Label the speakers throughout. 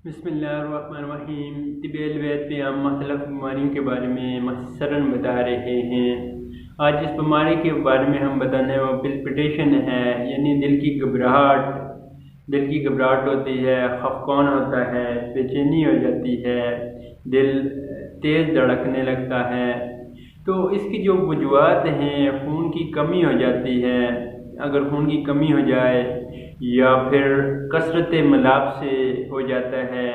Speaker 1: بسم اللہ الرحمن الرحیم۔ طب البیت پہ ہم مختلف بیماریوں کے بارے میں مختصراً بتا رہے ہیں۔ آج جس بیماری کے بارے میں ہم بتانے وہ پلپٹیشن ہے، یعنی دل کی گھبراہٹ ہوتی ہے، خفقان ہوتا ہے، بے چینی ہو جاتی ہے، دل تیز دھڑکنے لگتا ہے۔ تو اس کی جو وجوہات ہیں، خون کی کمی ہو جاتی ہے، اگر خون کی کمی ہو جائے یا پھر کثرت ملاب سے ہو جاتا ہے،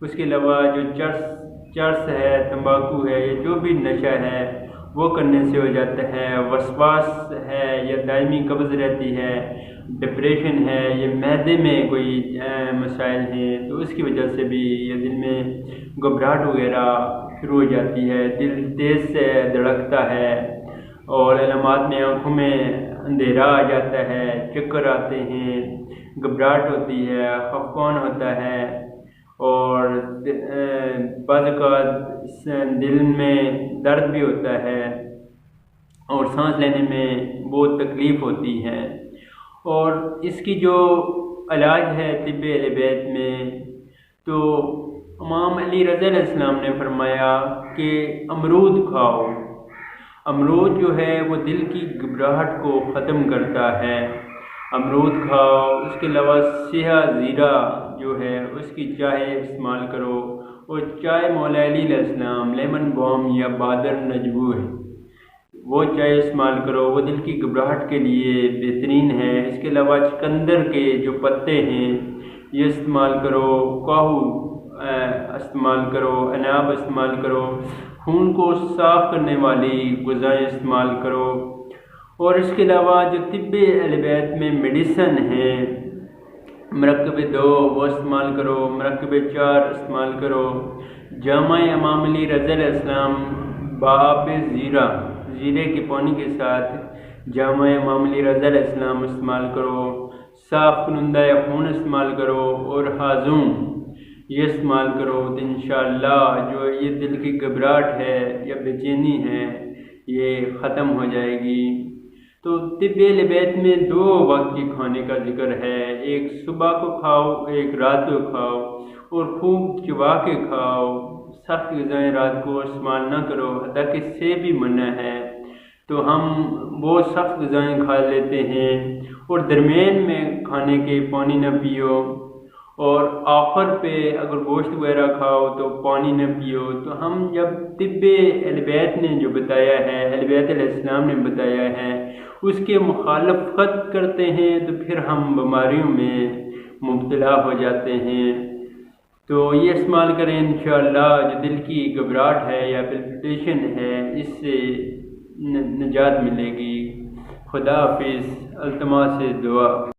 Speaker 1: اس کے علاوہ جو چرس ہے، تمباکو ہے، یا جو بھی نشہ ہے وہ کرنے سے ہو جاتا ہے، وسواس ہے یا دائمی قبض رہتی ہے، ڈپریشن ہے، یا معدے میں کوئی مسائل ہیں تو اس کی وجہ سے بھی یا دل میں گھبراہٹ وغیرہ شروع ہو جاتی ہے، دل تیز سے دھڑکتا ہے اور علامات میں آنکھوں میں اندھیرا آ جاتا ہے، چکر آتے ہیں، گھبراہٹ ہوتی ہے، خفقان ہوتا ہے، اور بعض اوقات دل میں درد بھی ہوتا ہے اور سانس لینے میں بہت تکلیف ہوتی ہے۔ اور اس کی جو علاج ہے طب اہل بیت میں، تو امام علی رضی اللہ علیہ السلام نے فرمایا کہ امرود کھاؤ۔ امرود جو ہے وہ دل کی گھبراہٹ کو ختم کرتا ہے، امرود کھاؤ۔ اس کے علاوہ سیاہ زیرہ جو ہے اس کی چائے استعمال کرو، اور چائے مولا علی علیہ السلام لیمن بام یا بادر نجبو ہے وہ چائے استعمال کرو، وہ دل کی گھبراہٹ کے لیے بہترین ہے۔ اس کے علاوہ چقندر کے جو پتے ہیں یہ استعمال کرو، کاہو استعمال کرو، اناب استعمال کرو، خون کو صاف کرنے والی غذائیں استعمال کرو۔ اور اس کے علاوہ جو طب اہل بیت میں میڈیسن ہے، مرکب 2 وہ استعمال کرو، مرکب 4 استعمال کرو، جامع امام علی رضی اللہ علیہ السلام باب زیرے کے پانی کے ساتھ جامع امام علی رضی اللہ علیہ السلام استعمال کرو، صاف کنندہ یا خون استعمال کرو، اور ہاضوم یہ استعمال کرو، تو انشاءاللہ جو یہ دل کی گھبراہٹ ہے یا بے چینی ہے یہ ختم ہو جائے گی۔ تو طب اہل بیت میں 2 وقت کے کھانے کا ذکر ہے، ایک صبح کو کھاؤ، ایک رات کو کھاؤ، اور خوب چبا کے کھاؤ۔ سخت غذائیں رات کو استعمال نہ کرو، حتیٰ کہ سے بھی منع ہے، تو ہم بہت سخت غذائیں کھا لیتے ہیں، اور درمیان میں کھانے کے پانی نہ پیو، اور آخر پہ اگر گوشت وغیرہ کھاؤ تو پانی نہ پیو۔ تو ہم جب طب اہل بیت نے جو بتایا ہے، اہل بیت علیہ السلام نے بتایا ہے، اس کے مخالفت کرتے ہیں تو پھر ہم بیماریوں میں مبتلا ہو جاتے ہیں۔ تو یہ استعمال کریں، انشاءاللہ جو دل کی گھبراہٹ ہے یا پلپٹیشن ہے اس سے نجات ملے گی۔ خدا حافظ۔ التماس دعا۔